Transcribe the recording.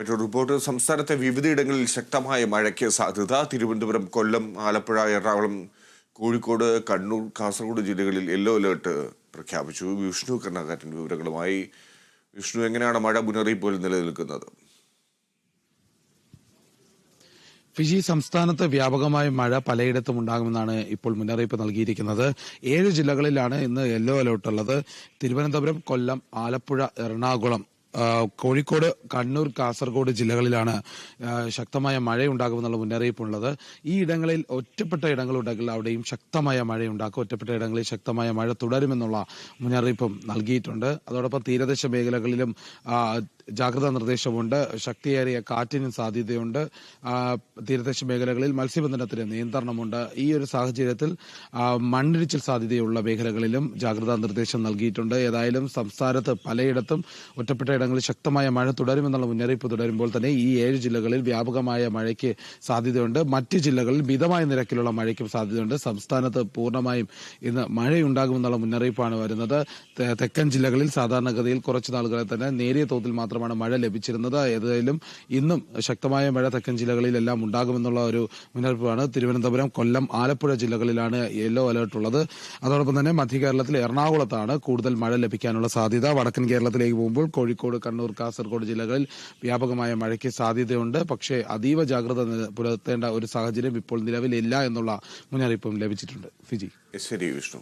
മറ്റൊരു റിപ്പോർട്ട് സംസ്ഥാനത്തെ വിവിധയിടങ്ങളിൽ ശക്തമായ മഴയ്ക്ക് സാധ്യത. തിരുവനന്തപുരം, കൊല്ലം, ആലപ്പുഴ, എറണാകുളം, കോഴിക്കോട്, കണ്ണൂർ, കാസർഗോഡ് ജില്ലകളിൽ യെല്ലോ അലേർട്ട് പ്രഖ്യാപിച്ചു. വിഷ്ണു കർണാകരൻ വിവരങ്ങളുമായി. വിഷ്ണു, എങ്ങനെയാണ് മഴ മുന്നറിയിപ്പുകൾ നിലനിൽക്കുന്നത്? ഫിജി, സംസ്ഥാനത്ത് വ്യാപകമായ മഴ പലയിടത്തും ഉണ്ടാകുമെന്നാണ് ഇപ്പോൾ മുന്നറിയിപ്പ് നൽകിയിരിക്കുന്നത്. 7 ജില്ലകളിലാണ് ഇന്ന് യെല്ലോ അലേർട്ട് ഉള്ളത്. തിരുവനന്തപുരം, കൊല്ലം, ആലപ്പുഴ, എറണാകുളം, കോഴിക്കോട്, കണ്ണൂർ, കാസർഗോഡ് ജില്ലകളിലാണ് ശക്തമായ മഴയുണ്ടാകുമെന്നുള്ള മുന്നറിയിപ്പുള്ളത്. ഈ ഇടങ്ങളിൽ ഒറ്റപ്പെട്ട ഇടങ്ങളുണ്ടെങ്കിൽ അവിടെയും ശക്തമായ മഴയുണ്ടാക്കും. ഒറ്റപ്പെട്ട ഇടങ്ങളിൽ ശക്തമായ മഴ തുടരുമെന്നുള്ള മുന്നറിയിപ്പും നൽകിയിട്ടുണ്ട്. അതോടൊപ്പം തീരദേശ മേഖലകളിലും ജാഗ്രതാ നിർദ്ദേശമുണ്ട്. ശക്തിയേറിയ കാറ്റിനും സാധ്യതയുണ്ട്. തീരദേശ മേഖലകളിൽ മത്സ്യബന്ധനത്തിന് നിയന്ത്രണമുണ്ട്. ഈ ഒരു സാഹചര്യത്തിൽ മണ്ണിടിച്ചിൽ സാധ്യതയുള്ള മേഖലകളിലും ജാഗ്രതാ നിർദ്ദേശം നൽകിയിട്ടുണ്ട്. ഏതായാലും സംസ്ഥാനത്ത് പലയിടത്തും ഒറ്റപ്പെട്ട ഇടങ്ങളിൽ ശക്തമായ മഴ തുടരുമെന്നുള്ള മുന്നറിയിപ്പ് തുടരുമ്പോൾ തന്നെ ഈ 7 ജില്ലകളിൽ വ്യാപകമായ മഴയ്ക്ക് സാധ്യതയുണ്ട്. മറ്റ് ജില്ലകളിൽ മിതമായ നിരക്കിലുള്ള മഴയ്ക്കും സാധ്യതയുണ്ട്. സംസ്ഥാനത്ത് പൂർണ്ണമായും ഇന്ന് മഴയുണ്ടാകുമെന്നുള്ള മുന്നറിയിപ്പാണ് വരുന്നത്. തെക്കൻ ജില്ലകളിൽ സാധാരണഗതിയിൽ കുറച്ചു നാളുകളെ തന്നെ നേരിയ തോതിൽ മാത്രമാണ് മഴ ലഭിച്ചിരുന്നത്. ഏതായാലും ഇന്നും ശക്തമായ മഴ തെക്കൻ ജില്ലകളിലെല്ലാം ഉണ്ടാകുമെന്നുള്ള ഒരു മുന്നറിയിപ്പാണ്. തിരുവനന്തപുരം, കൊല്ലം, ആലപ്പുഴ ജില്ലകളിലാണ് യെല്ലോ അലേർട്ട് ഉള്ളത്. അതോടൊപ്പം തന്നെ മധ്യ കേരളത്തിൽ എറണാകുളത്താണ് കൂടുതൽ മഴ ലഭിക്കാനുള്ള സാധ്യത. വടക്കൻ കേരളത്തിലേക്ക് പോകുമ്പോൾ കോഴിക്കോട്, കണ്ണൂർ, കാസർഗോഡ് ജില്ലകളിൽ വ്യാപകമായ മഴയ്ക്ക് സാധ്യതയുണ്ട്. പക്ഷേ അതീവ ജാഗ്രത പുലർത്തേണ്ട ഒരു സാഹചര്യം ഇപ്പോൾ നിലവിലില്ല എന്നുള്ള മുന്നറിയിപ്പും ലഭിച്ചിട്ടുണ്ട്. ഫിജി. ശരി വിഷ്ണു.